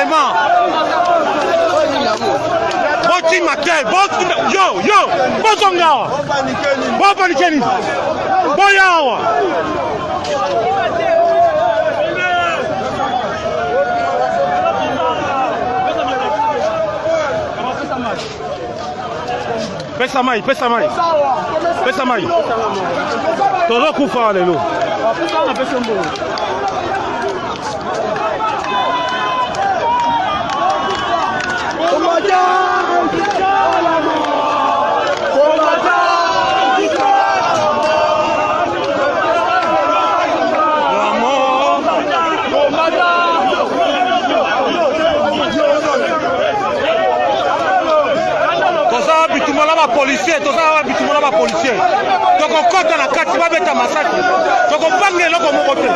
vraiment. Boti makel, yo, bozonga. Bo panikeni. Boyawa. Pesa mai. Todo kufa lelo. Policier, tout ça va bitumona ba policier. Donc on compte dans la carte, va mettre à massacre. Donc on parle de l'homme au côté.